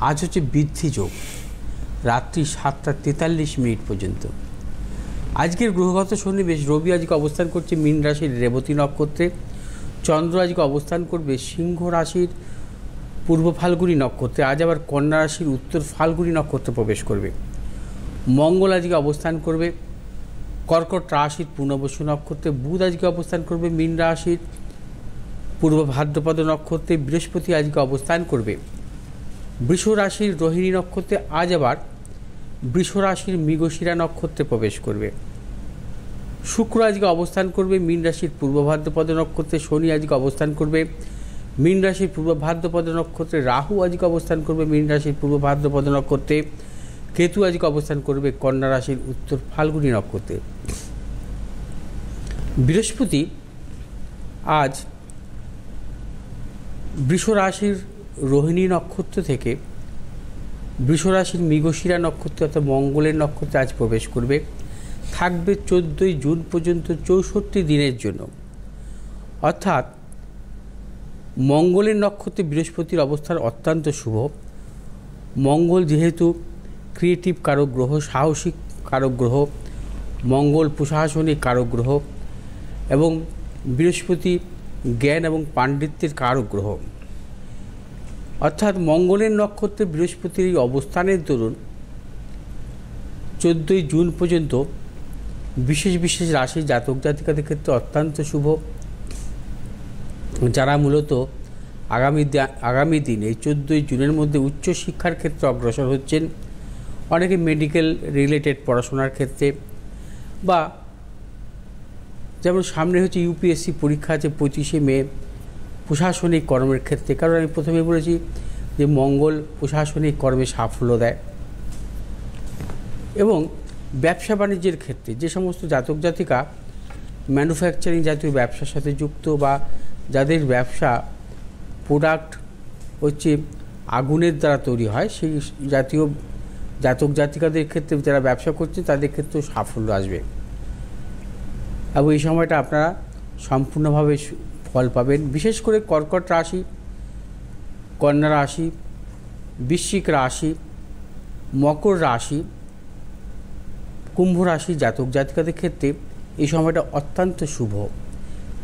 আজ হচ্ছে বৃদ্ধি যোগ, রাত্রি 7টা 43 পর্যন্ত। আজকের গ্রহগত সন্নিবেশ, রবি আজকে অবস্থান করছে মীন রাশির রেবতী নক্ষত্রে, চন্দ্র আজকে অবস্থান করবে সিংহ রাশির পূর্ব ফাল্গুনী নক্ষত্রে, আজ আবার কন্যা রাশির উত্তর ফাল্গুনী নক্ষত্রে প্রবেশ করবে। মঙ্গল আজকে অবস্থান করবে কর্কট রাশির পূর্ণবসু নক্ষত্রে, বুধ আজকে অবস্থান করবে মীন রাশির পূর্ব ভাদ্রপদ নক্ষত্রে, বৃহস্পতি আজকে অবস্থান করবে বৃষ রাশির রোহিণী নক্ষত্রে, আজ আবার বৃষ রাশির মৃগশিরা নক্ষত্রে প্রবেশ করবে। শুক্র আজকে অবস্থান করবে মীন রাশির পূর্ব ভাদ্রপদ নক্ষত্রে, শনি আজকে অবস্থান করবে মীন রাশির পূর্ব ভাদ্রপদ নক্ষত্রে, রাহু আজকে অবস্থান করবে মীন রাশির পূর্ব ভাদ্রপদ নক্ষত্রে, কেতু আজকে অবস্থান করবে কন্যা রাশির উত্তর ফাল্গুনী নক্ষত্রে। বৃহস্পতি আজ বৃষ রাশির রোহিণী নক্ষত্র থেকে বৃষ রাশির মৃগশিরা নক্ষত্রে অর্থাৎ মঙ্গলের নক্ষত্রে আজ প্রবেশ করবে, থাকবে 14ই জুন পর্যন্ত 64 দিনের জন্য। অর্থাৎ মঙ্গলের নক্ষত্রে বৃহস্পতির অবস্থান অত্যন্ত শুভ। মঙ্গল যেহেতু ক্রিয়েটিভ কারক গ্রহ, সাহসিক কারক গ্রহ, মঙ্গল প্রশাসনিক কারক গ্রহ এবং বৃহস্পতি জ্ঞান এবং পাণ্ডিত্যের কারক গ্রহ। অর্থাৎ মঙ্গলের নক্ষত্রে বৃহস্পতির এই অবস্থানের দরুন 14ই জুন পর্যন্ত বিশেষ বিশেষ রাশির জাতক জাতিকাদের ক্ষেত্রে অত্যন্ত শুভ, যারা মূলত আগামী দিন এই 14ই জুনের মধ্যে উচ্চশিক্ষার ক্ষেত্রে অগ্রসর হচ্ছেন, অনেকে মেডিকেল রিলেটেড পড়াশোনার ক্ষেত্রে, বা যেমন সামনে হচ্ছে ইউপিএসসি পরীক্ষা আছে 25শে মে, প্রশাসনিক কর্মের ক্ষেত্রে, কারণ আমি প্রথমে বলেছি যে মঙ্গল প্রশাসনিক কর্মে সাফল্য দেয়। এবং ব্যবসা বাণিজ্যের ক্ষেত্রে যে সমস্ত জাতক জাতিকা ম্যানুফ্যাকচারিং জাতীয় ব্যবসার সাথে যুক্ত বা যাদের ব্যবসা প্রোডাক্ট হচ্ছে আগুনের দ্বারা তৈরি হয়, সেই জাতীয় জাতক জাতিকাদের ক্ষেত্রে যারা ব্যবসা করছে তাদের ক্ষেত্রেও সাফল্য আসবে এবং এই সময়টা আপনারা সম্পূর্ণভাবে ফল পাবেন। বিশেষ করে কর্কট রাশি, কন্যা রাশি, বৃশ্চিক রাশি, মকর রাশি, কুম্ভ রাশি জাতক জাতিকাদের ক্ষেত্রে এই সময়টা অত্যন্ত শুভ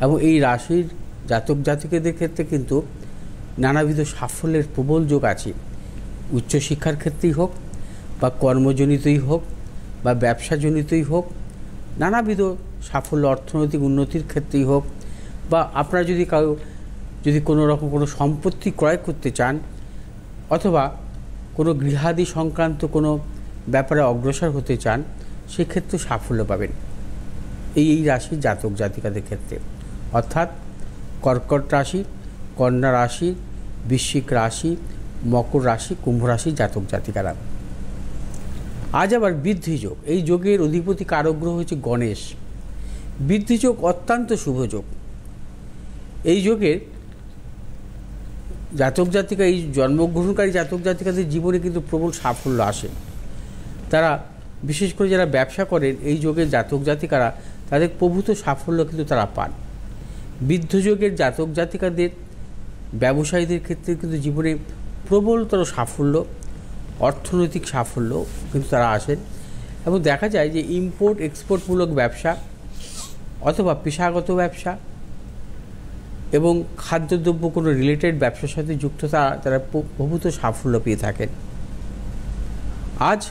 এবং এই রাশির জাতক জাতিকাদের ক্ষেত্রে কিন্তু নানাবিধ সাফল্যের প্রবল যোগ আছে। উচ্চশিক্ষার ক্ষেত্রেই হোক বা কর্মজনিতই হোক বা ব্যবসাজনিতই হোক, নানাবিধ সাফল্য, অর্থনৈতিক উন্নতির ক্ষেত্রেই হোক, বা আপনারা যদি কোনো রকম কোনো সম্পত্তি ক্রয় করতে চান অথবা কোনো গৃহাদি সংক্রান্ত কোনো ব্যাপারে অগ্রসর হতে চান, সেক্ষেত্রে সাফল্য পাবেন এই রাশির জাতক জাতিকাদের ক্ষেত্রে। অর্থাৎ কর্কট রাশি, কন্যা রাশি, বৃশ্চিক রাশি, মকর রাশি, কুম্ভ রাশি জাতক জাতিকারা। আজ আবার বৃদ্ধি যোগ, এই যোগের অধিপতি কারক গ্রহ হচ্ছে গণেশ। বৃদ্ধি যোগ অত্যন্ত শুভ যোগ। এই যোগের জাতক জাতিকা, এই জন্মগ্রহণকারী জাতক জাতিকাদের জীবনে কিন্তু প্রবল সাফল্য আসে। তারা বিশেষ করে যারা ব্যবসা করেন, এই যোগের জাতক জাতিকারা তাদের প্রভূত সাফল্য কিন্তু তারা পান। বৃদ্ধ যোগের জাতক জাতিকাদের ব্যবসায়ীদের ক্ষেত্রে কিন্তু জীবনে প্রবলতর সাফল্য, অর্থনৈতিক সাফল্য কিন্তু তারা আসেন এবং দেখা যায় যে ইম্পোর্ট এক্সপোর্টমূলক ব্যবসা অথবা পেশাগত ব্যবসা এবং খাদ্যদ্রব্য কোনো রিলেটেড ব্যবসার সাথে যুক্ত তারা প্রভূত সাফল্য পেয়ে থাকেন। আজ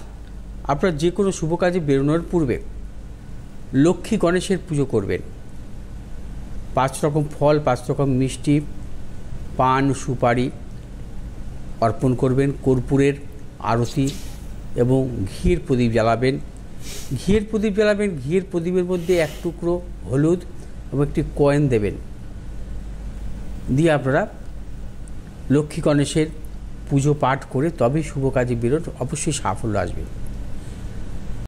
আপনার যে কোনো শুভ কাজে বেরোনোর পূর্বে লক্ষ্মী গণেশের পুজো করবেন। 5 রকম ফল, 5 রকম মিষ্টি, পান, সুপারি অর্পণ করবেন, কর্পূরের আরতি এবং ঘিয়ের প্রদীপ জ্বালাবেন। ঘিয়ের প্রদীপের মধ্যে 1 টুকরো হলুদ এবং একটি কয়েন দেবেন, দিয়ে আপনারা লক্ষ্মী গণেশের পুজো পাঠ করে তবেই শুভ কাজে বেরোন, অবশ্যই সাফল্য আসবে।